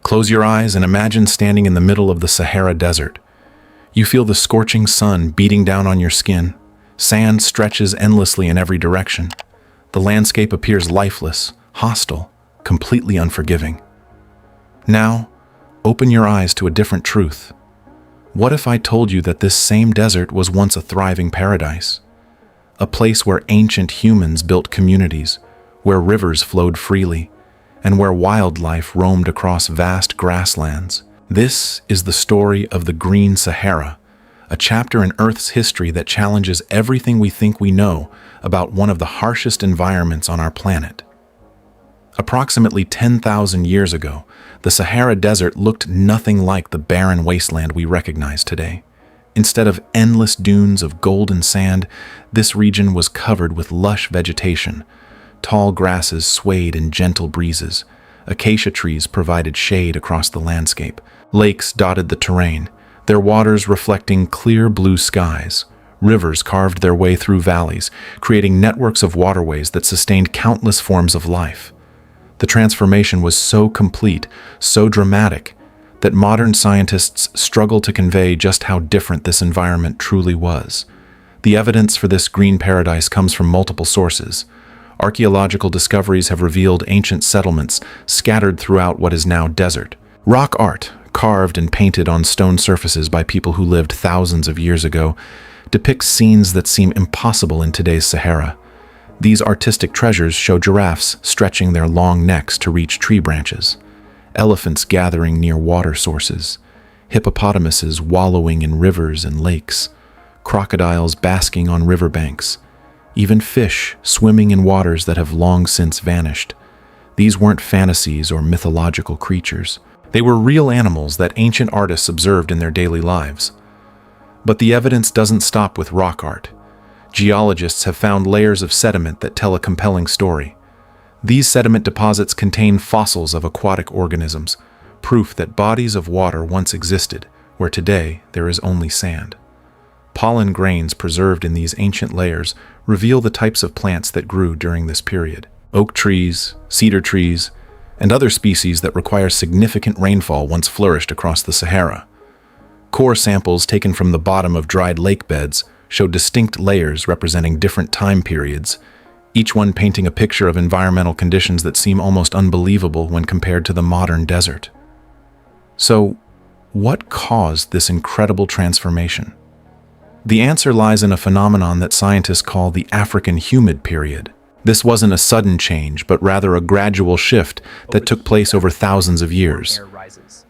Close your eyes and imagine standing in the middle of the Sahara Desert. You feel the scorching sun beating down on your skin. Sand stretches endlessly in every direction. The landscape appears lifeless, hostile, completely unforgiving. Now, open your eyes to a different truth. What if I told you that this same desert was once a thriving paradise? A place where ancient humans built communities, where rivers flowed freely, and where wildlife roamed across vast grasslands. This is the story of the Green Sahara, a chapter in Earth's history that challenges everything we think we know about one of the harshest environments on our planet. Approximately 10,000 years ago, the Sahara Desert looked nothing like the barren wasteland we recognize today. Instead of endless dunes of golden sand, this region was covered with lush vegetation. Tall grasses swayed in gentle breezes. Acacia trees provided shade across the landscape. Lakes dotted the terrain, their waters reflecting clear blue skies. Rivers carved their way through valleys, creating networks of waterways that sustained countless forms of life. The transformation was so complete, so dramatic, that modern scientists struggle to convey just how different this environment truly was. The evidence for this green paradise comes from multiple sources. Archaeological discoveries have revealed ancient settlements scattered throughout what is now desert. Rock art, carved and painted on stone surfaces by people who lived thousands of years ago, depicts scenes that seem impossible in today's Sahara. These artistic treasures show giraffes stretching their long necks to reach tree branches, elephants gathering near water sources, hippopotamuses wallowing in rivers and lakes, crocodiles basking on riverbanks, even fish swimming in waters that have long since vanished. These weren't fantasies or mythological creatures. They were real animals that ancient artists observed in their daily lives. But the evidence doesn't stop with rock art. Geologists have found layers of sediment that tell a compelling story. These sediment deposits contain fossils of aquatic organisms, proof that bodies of water once existed, where today there is only sand. Pollen grains preserved in these ancient layers reveal the types of plants that grew during this period. Oak trees, cedar trees, and other species that require significant rainfall once flourished across the Sahara. Core samples taken from the bottom of dried lake beds show distinct layers representing different time periods, each one painting a picture of environmental conditions that seem almost unbelievable when compared to the modern desert. So, what caused this incredible transformation? The answer lies in a phenomenon that scientists call the African humid period. This wasn't a sudden change, but rather a gradual shift that took place over thousands of years.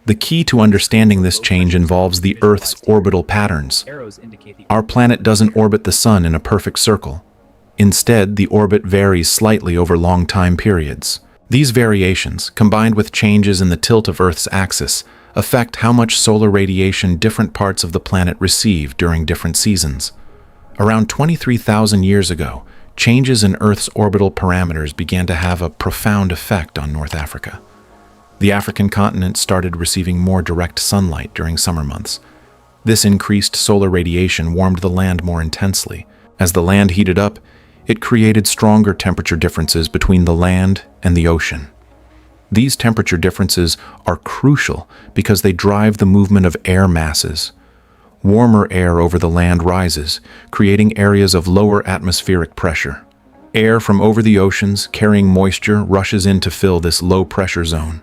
The key to understanding this change involves the Earth's orbital patterns. Our planet doesn't orbit the sun in a perfect circle. Instead, the orbit varies slightly over long time periods. These variations, combined with changes in the tilt of Earth's axis, affect how much solar radiation different parts of the planet receive during different seasons. Around 23,000 years ago, changes in Earth's orbital parameters began to have a profound effect on North Africa. The African continent started receiving more direct sunlight during summer months. This increased solar radiation warmed the land more intensely. As the land heated up, it created stronger temperature differences between the land and the ocean. These temperature differences are crucial because they drive the movement of air masses. Warmer air over the land rises, creating areas of lower atmospheric pressure. Air from over the oceans carrying moisture rushes in to fill this low-pressure zone.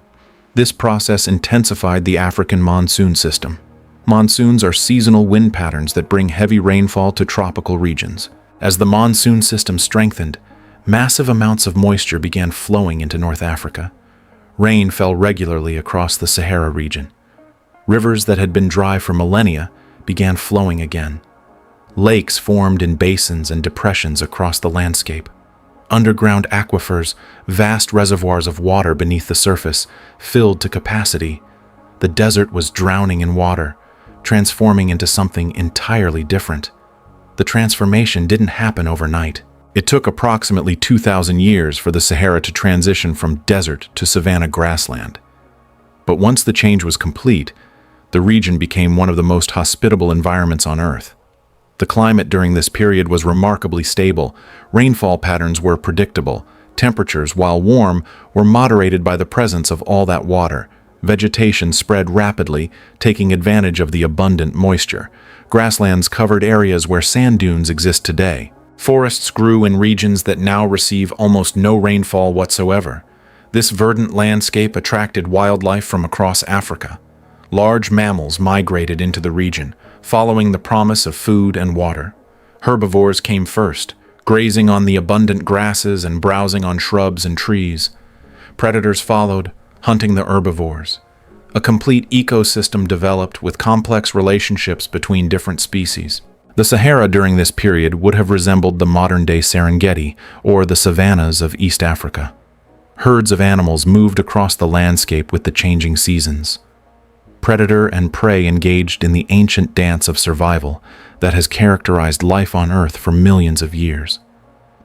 This process intensified the African monsoon system. Monsoons are seasonal wind patterns that bring heavy rainfall to tropical regions. As the monsoon system strengthened, massive amounts of moisture began flowing into North Africa. Rain fell regularly across the Sahara region. Rivers that had been dry for millennia began flowing again. Lakes formed in basins and depressions across the landscape. Underground aquifers, vast reservoirs of water beneath the surface, filled to capacity. The desert was drowning in water, transforming into something entirely different. The transformation didn't happen overnight. It took approximately 2,000 years for the Sahara to transition from desert to savanna grassland. But once the change was complete, the region became one of the most hospitable environments on Earth. The climate during this period was remarkably stable. Rainfall patterns were predictable. Temperatures, while warm, were moderated by the presence of all that water. Vegetation spread rapidly, taking advantage of the abundant moisture. Grasslands covered areas where sand dunes exist today. Forests grew in regions that now receive almost no rainfall whatsoever. This verdant landscape attracted wildlife from across Africa. Large mammals migrated into the region, following the promise of food and water. Herbivores came first, grazing on the abundant grasses and browsing on shrubs and trees. Predators followed, hunting the herbivores. A complete ecosystem developed with complex relationships between different species. The Sahara during this period would have resembled the modern-day Serengeti or the savannas of East Africa. Herds of animals moved across the landscape with the changing seasons. Predator and prey engaged in the ancient dance of survival that has characterized life on Earth for millions of years.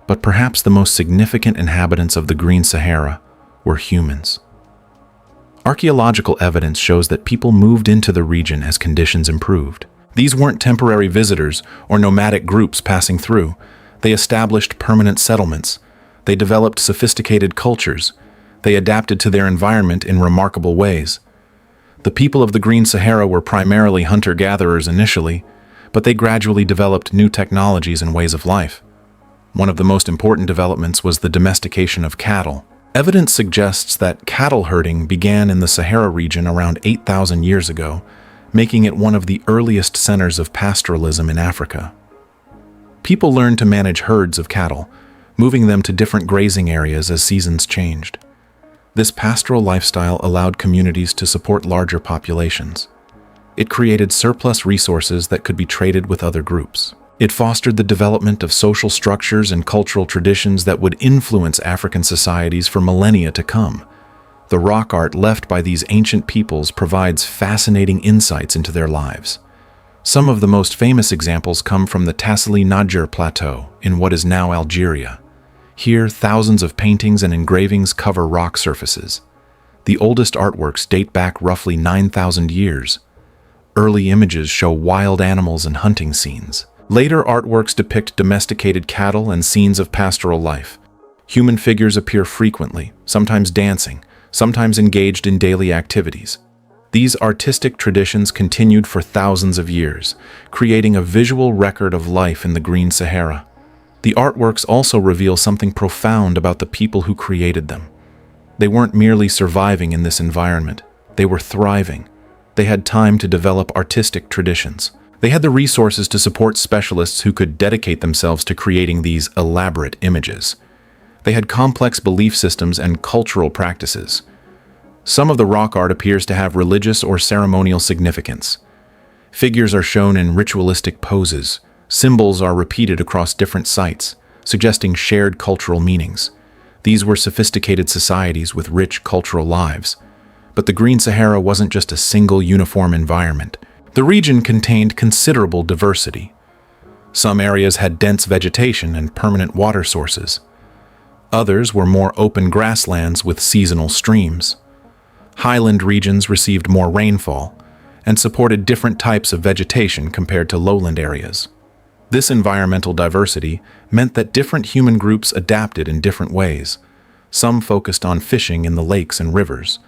But perhaps the most significant inhabitants of the Green Sahara were humans. Archaeological evidence shows that people moved into the region as conditions improved. These weren't temporary visitors or nomadic groups passing through. They established permanent settlements. They developed sophisticated cultures. They adapted to their environment in remarkable ways. The people of the Green Sahara were primarily hunter-gatherers initially, but they gradually developed new technologies and ways of life. One of the most important developments was the domestication of cattle. Evidence suggests that cattle herding began in the Sahara region around 8,000 years ago, making it one of the earliest centers of pastoralism in Africa. People learned to manage herds of cattle, moving them to different grazing areas as seasons changed. This pastoral lifestyle allowed communities to support larger populations. It created surplus resources that could be traded with other groups. It fostered the development of social structures and cultural traditions that would influence African societies for millennia to come. The rock art left by these ancient peoples provides fascinating insights into their lives. Some of the most famous examples come from the Tassili Niger Plateau in what is now Algeria. Here, thousands of paintings and engravings cover rock surfaces. The oldest artworks date back roughly 9,000 years. Early images show wild animals and hunting scenes. Later artworks depict domesticated cattle and scenes of pastoral life. Human figures appear frequently, sometimes dancing, sometimes engaged in daily activities. These artistic traditions continued for thousands of years, creating a visual record of life in the Green Sahara. The artworks also reveal something profound about the people who created them. They weren't merely surviving in this environment, they were thriving. They had time to develop artistic traditions. They had the resources to support specialists who could dedicate themselves to creating these elaborate images. They had complex belief systems and cultural practices. Some of the rock art appears to have religious or ceremonial significance. Figures are shown in ritualistic poses. Symbols are repeated across different sites, suggesting shared cultural meanings. These were sophisticated societies with rich cultural lives. But the Green Sahara wasn't just a single uniform environment. The region contained considerable diversity. Some areas had dense vegetation and permanent water sources. Others were more open grasslands with seasonal streams. Highland regions received more rainfall and supported different types of vegetation compared to lowland areas. This environmental diversity meant that different human groups adapted in different ways. Some focused on fishing in the lakes and rivers.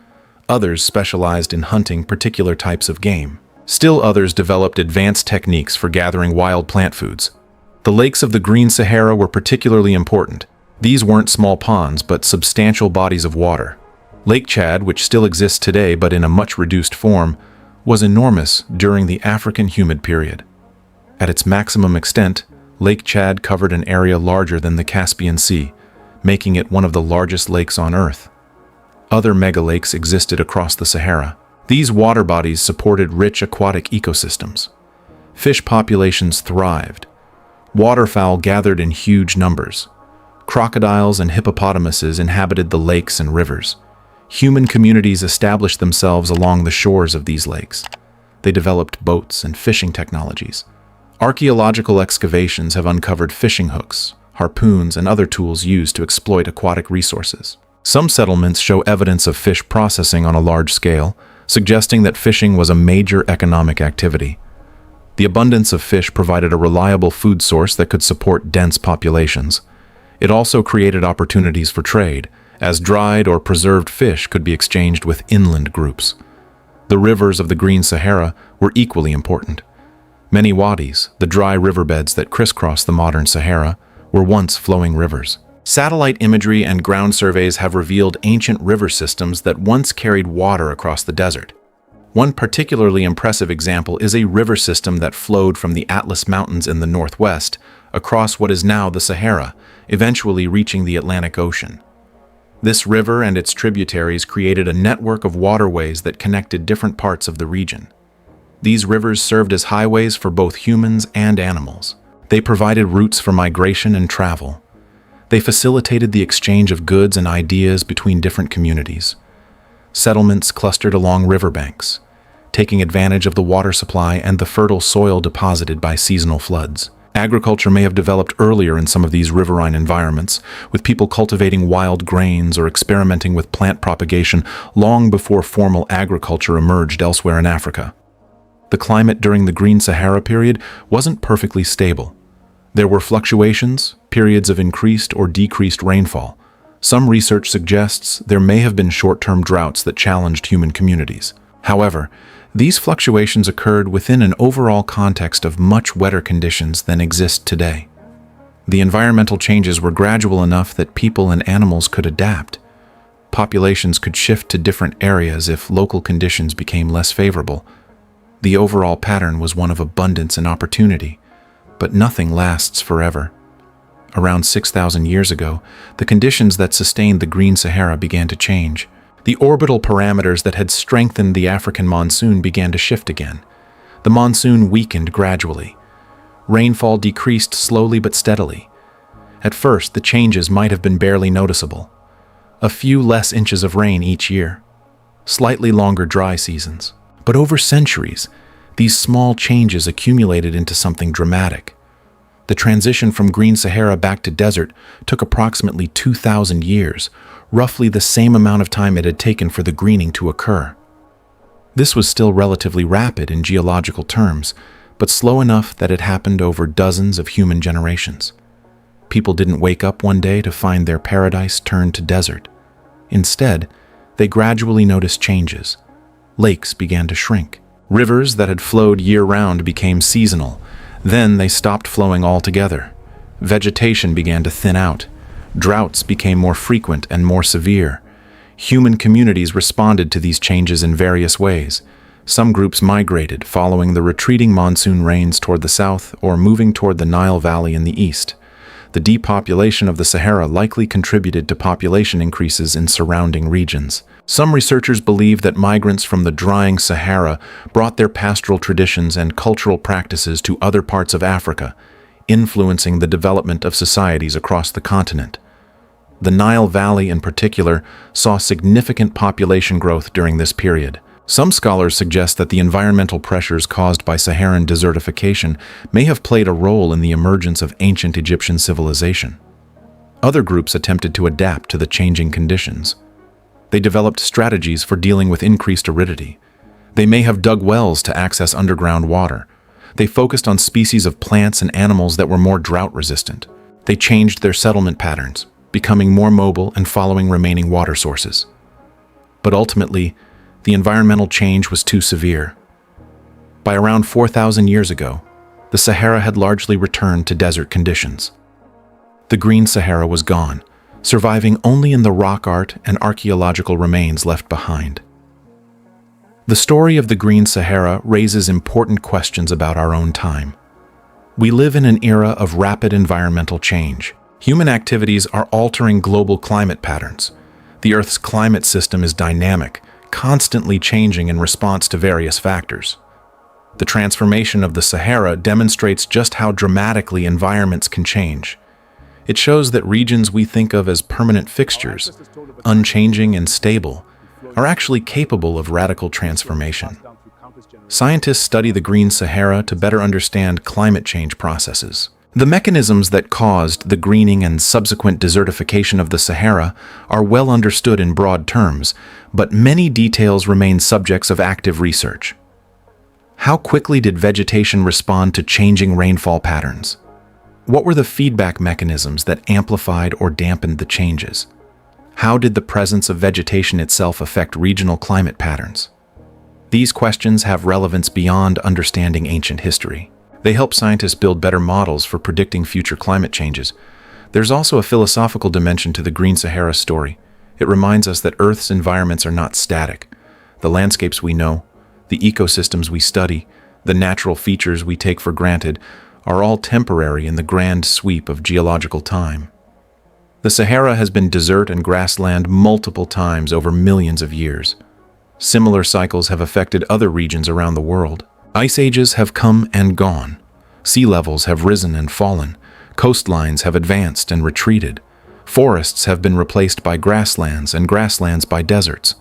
Others specialized in hunting particular types of game. Still others developed advanced techniques for gathering wild plant foods. The lakes of the Green Sahara were particularly important. These weren't small ponds, but substantial bodies of water. Lake Chad, which still exists today but in a much reduced form, was enormous during the African humid period. At its maximum extent, Lake Chad covered an area larger than the Caspian Sea, making it one of the largest lakes on Earth. Other megalakes existed across the Sahara. These water bodies supported rich aquatic ecosystems. Fish populations thrived. Waterfowl gathered in huge numbers. Crocodiles and hippopotamuses inhabited the lakes and rivers. Human communities established themselves along the shores of these lakes. They developed boats and fishing technologies. Archaeological excavations have uncovered fishing hooks, harpoons, and other tools used to exploit aquatic resources. Some settlements show evidence of fish processing on a large scale, suggesting that fishing was a major economic activity. The abundance of fish provided a reliable food source that could support dense populations. It also created opportunities for trade, as dried or preserved fish could be exchanged with inland groups. The rivers of the Green Sahara were equally important. Many wadis, the dry riverbeds that crisscross the modern Sahara, were once flowing rivers. Satellite imagery and ground surveys have revealed ancient river systems that once carried water across the desert. One particularly impressive example is a river system that flowed from the Atlas Mountains in the northwest across what is now the Sahara, eventually reaching the Atlantic Ocean. This river and its tributaries created a network of waterways that connected different parts of the region. These rivers served as highways for both humans and animals. They provided routes for migration and travel. They facilitated the exchange of goods and ideas between different communities. Settlements clustered along riverbanks, taking advantage of the water supply and the fertile soil deposited by seasonal floods. Agriculture may have developed earlier in some of these riverine environments, with people cultivating wild grains or experimenting with plant propagation long before formal agriculture emerged elsewhere in Africa. The climate during the Green Sahara period wasn't perfectly stable. There were fluctuations, periods of increased or decreased rainfall. Some research suggests there may have been short-term droughts that challenged human communities. However, these fluctuations occurred within an overall context of much wetter conditions than exist today. The environmental changes were gradual enough that people and animals could adapt. Populations could shift to different areas if local conditions became less favorable. The overall pattern was one of abundance and opportunity, but nothing lasts forever. Around 6,000 years ago, the conditions that sustained the Green Sahara began to change. The orbital parameters that had strengthened the African monsoon began to shift again. The monsoon weakened gradually. Rainfall decreased slowly but steadily. At first, the changes might have been barely noticeable. A few less inches of rain each year. Slightly longer dry seasons. But over centuries, these small changes accumulated into something dramatic. The transition from Green Sahara back to desert took approximately 2,000 years, roughly the same amount of time it had taken for the greening to occur. This was still relatively rapid in geological terms, but slow enough that it happened over dozens of human generations. People didn't wake up one day to find their paradise turned to desert. Instead, they gradually noticed changes. Lakes began to shrink. Rivers that had flowed year-round became seasonal. Then they stopped flowing altogether. Vegetation began to thin out. Droughts became more frequent and more severe. Human communities responded to these changes in various ways. Some groups migrated, following the retreating monsoon rains toward the south or moving toward the Nile Valley in the east. The depopulation of the Sahara likely contributed to population increases in surrounding regions. Some researchers believe that migrants from the drying Sahara brought their pastoral traditions and cultural practices to other parts of Africa, influencing the development of societies across the continent. The Nile Valley in particular saw significant population growth during this period. Some scholars suggest that the environmental pressures caused by Saharan desertification may have played a role in the emergence of ancient Egyptian civilization. Other groups attempted to adapt to the changing conditions. They developed strategies for dealing with increased aridity. They may have dug wells to access underground water. They focused on species of plants and animals that were more drought-resistant. They changed their settlement patterns, becoming more mobile and following remaining water sources. But ultimately, the environmental change was too severe. By around 4,000 years ago, the Sahara had largely returned to desert conditions. The Green Sahara was gone, surviving only in the rock art and archaeological remains left behind. The story of the Green Sahara raises important questions about our own time. We live in an era of rapid environmental change. Human activities are altering global climate patterns. The Earth's climate system is dynamic, constantly changing in response to various factors. The transformation of the Sahara demonstrates just how dramatically environments can change. It shows that regions we think of as permanent fixtures, unchanging and stable, are actually capable of radical transformation. Scientists study the Green Sahara to better understand climate change processes. The mechanisms that caused the greening and subsequent desertification of the Sahara are well understood in broad terms, but many details remain subjects of active research. How quickly did vegetation respond to changing rainfall patterns? What were the feedback mechanisms that amplified or dampened the changes? How did the presence of vegetation itself affect regional climate patterns? These questions have relevance beyond understanding ancient history. They help scientists build better models for predicting future climate changes. There's also a philosophical dimension to the Green Sahara story. It reminds us that Earth's environments are not static. The landscapes we know, the ecosystems we study, the natural features we take for granted are all temporary in the grand sweep of geological time. The Sahara has been desert and grassland multiple times over millions of years. Similar cycles have affected other regions around the world. Ice ages have come and gone. Sea levels have risen and fallen. Coastlines have advanced and retreated. Forests have been replaced by grasslands and grasslands by deserts.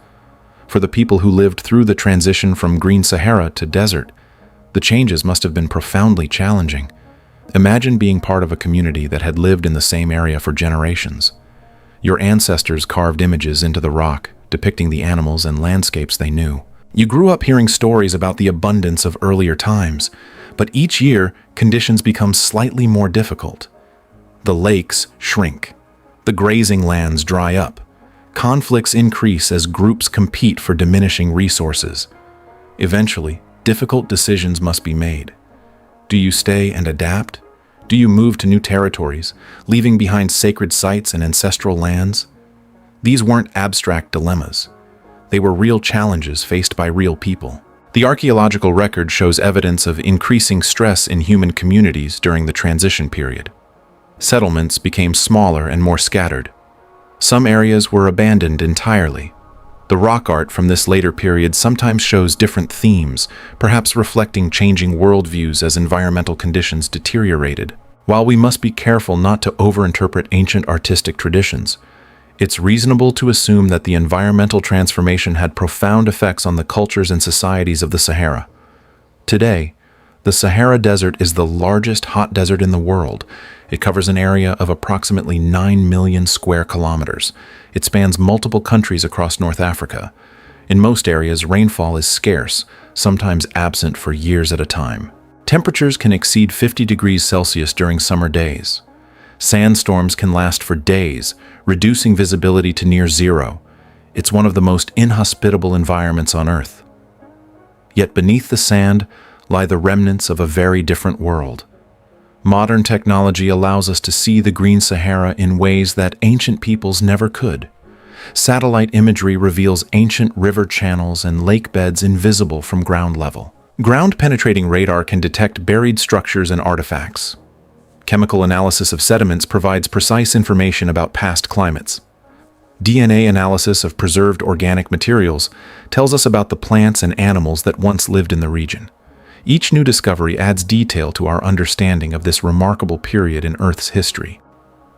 For the people who lived through the transition from Green Sahara to desert, the changes must have been profoundly challenging. Imagine being part of a community that had lived in the same area for generations. Your ancestors carved images into the rock, depicting the animals and landscapes they knew. You grew up hearing stories about the abundance of earlier times, but each year, conditions become slightly more difficult. The lakes shrink. The grazing lands dry up. Conflicts increase as groups compete for diminishing resources. Eventually, difficult decisions must be made. Do you stay and adapt? Do you move to new territories, leaving behind sacred sites and ancestral lands? These weren't abstract dilemmas. They were real challenges faced by real people. The archaeological record shows evidence of increasing stress in human communities during the transition period. Settlements became smaller and more scattered. Some areas were abandoned entirely. The rock art from this later period sometimes shows different themes, perhaps reflecting changing worldviews as environmental conditions deteriorated. While we must be careful not to overinterpret ancient artistic traditions, it's reasonable to assume that the environmental transformation had profound effects on the cultures and societies of the Sahara. Today, the Sahara Desert is the largest hot desert in the world. It covers an area of approximately 9 million square kilometers. It spans multiple countries across North Africa. In most areas, rainfall is scarce, sometimes absent for years at a time. Temperatures can exceed 50 degrees Celsius during summer days. Sandstorms can last for days, reducing visibility to near zero. It's one of the most inhospitable environments on Earth. Yet beneath the sand lie the remnants of a very different world. Modern technology allows us to see the Green Sahara in ways that ancient peoples never could. Satellite imagery reveals ancient river channels and lake beds invisible from ground level. Ground-penetrating radar can detect buried structures and artifacts. Chemical analysis of sediments provides precise information about past climates. DNA analysis of preserved organic materials tells us about the plants and animals that once lived in the region. Each new discovery adds detail to our understanding of this remarkable period in Earth's history.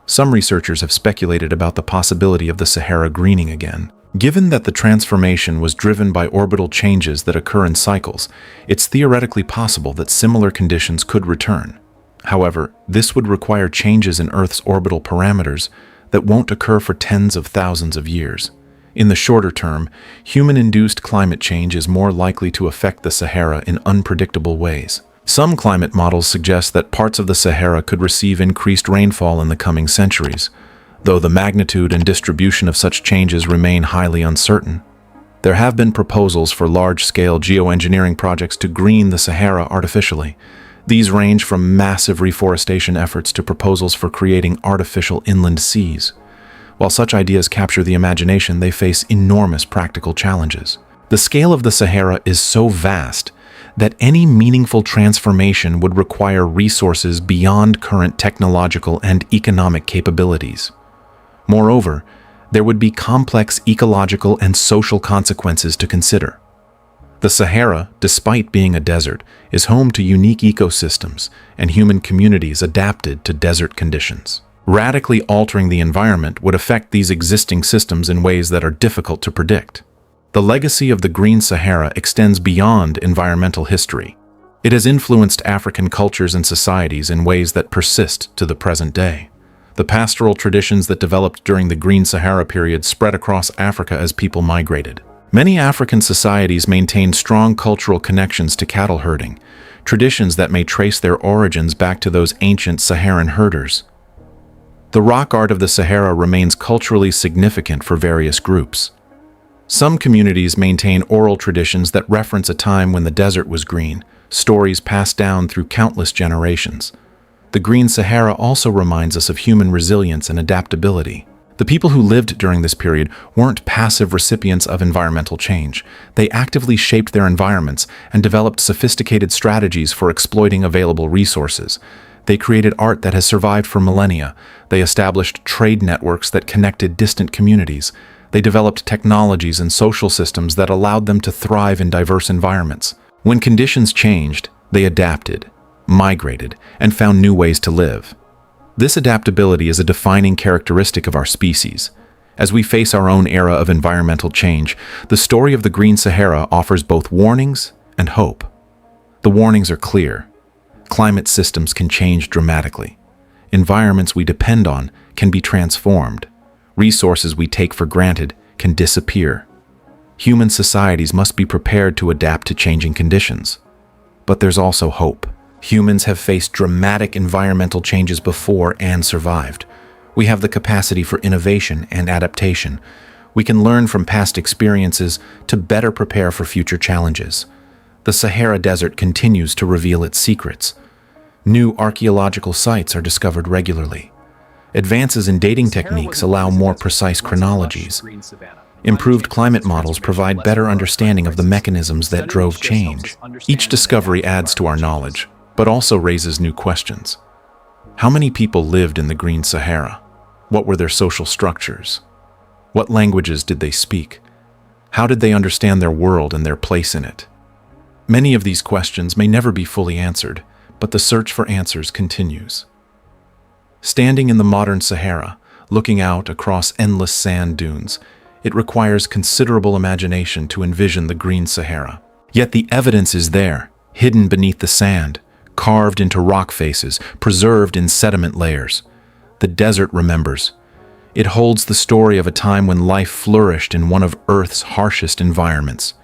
Some researchers have speculated about the possibility of the Sahara greening again. Given that the transformation was driven by orbital changes that occur in cycles, it's theoretically possible that similar conditions could return. However, this would require changes in Earth's orbital parameters that won't occur for tens of thousands of years. In the shorter term, human-induced climate change is more likely to affect the Sahara in unpredictable ways. Some climate models suggest that parts of the Sahara could receive increased rainfall in the coming centuries, though the magnitude and distribution of such changes remain highly uncertain. There have been proposals for large-scale geoengineering projects to green the Sahara artificially. These range from massive reforestation efforts to proposals for creating artificial inland seas. While such ideas capture the imagination, they face enormous practical challenges. The scale of the Sahara is so vast that any meaningful transformation would require resources beyond current technological and economic capabilities. Moreover, there would be complex ecological and social consequences to consider. The Sahara, despite being a desert, is home to unique ecosystems and human communities adapted to desert conditions. Radically altering the environment would affect these existing systems in ways that are difficult to predict. The legacy of the Green Sahara extends beyond environmental history. It has influenced African cultures and societies in ways that persist to the present day. The pastoral traditions that developed during the Green Sahara period spread across Africa as people migrated. Many African societies maintain strong cultural connections to cattle herding, traditions that may trace their origins back to those ancient Saharan herders. The rock art of the Sahara remains culturally significant for various groups. Some communities maintain oral traditions that reference a time when the desert was green, stories passed down through countless generations. The Green Sahara also reminds us of human resilience and adaptability. The people who lived during this period weren't passive recipients of environmental change. They actively shaped their environments and developed sophisticated strategies for exploiting available resources. They created art that has survived for millennia. They established trade networks that connected distant communities. They developed technologies and social systems that allowed them to thrive in diverse environments. When conditions changed, they adapted, migrated, and found new ways to live. This adaptability is a defining characteristic of our species. As we face our own era of environmental change, the story of the Green Sahara offers both warnings and hope. The warnings are clear. Climate systems can change dramatically. Environments we depend on can be transformed. Resources we take for granted can disappear. Human societies must be prepared to adapt to changing conditions. But there's also hope. Humans have faced dramatic environmental changes before and survived. We have the capacity for innovation and adaptation. We can learn from past experiences to better prepare for future challenges. The Sahara Desert continues to reveal its secrets. New archaeological sites are discovered regularly. Advances in dating techniques allow more precise chronologies. Improved climate models provide better understanding of the mechanisms that drove change. Each discovery adds to our knowledge, but also raises new questions. How many people lived in the Green Sahara? What were their social structures? What languages did they speak? How did they understand their world and their place in it? Many of these questions may never be fully answered, but the search for answers continues. Standing in the modern Sahara, looking out across endless sand dunes, it requires considerable imagination to envision the Green Sahara. Yet the evidence is there, hidden beneath the sand, carved into rock faces, preserved in sediment layers. The desert remembers. It holds the story of a time when life flourished in one of Earth's harshest environments.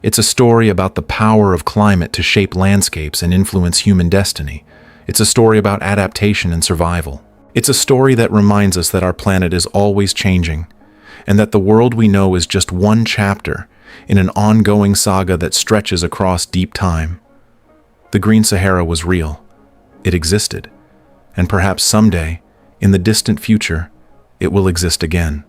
It's a story about the power of climate to shape landscapes and influence human destiny. It's a story about adaptation and survival. It's a story that reminds us that our planet is always changing, and that the world we know is just one chapter in an ongoing saga that stretches across deep time. The Green Sahara was real. It existed. And perhaps someday, in the distant future, it will exist again.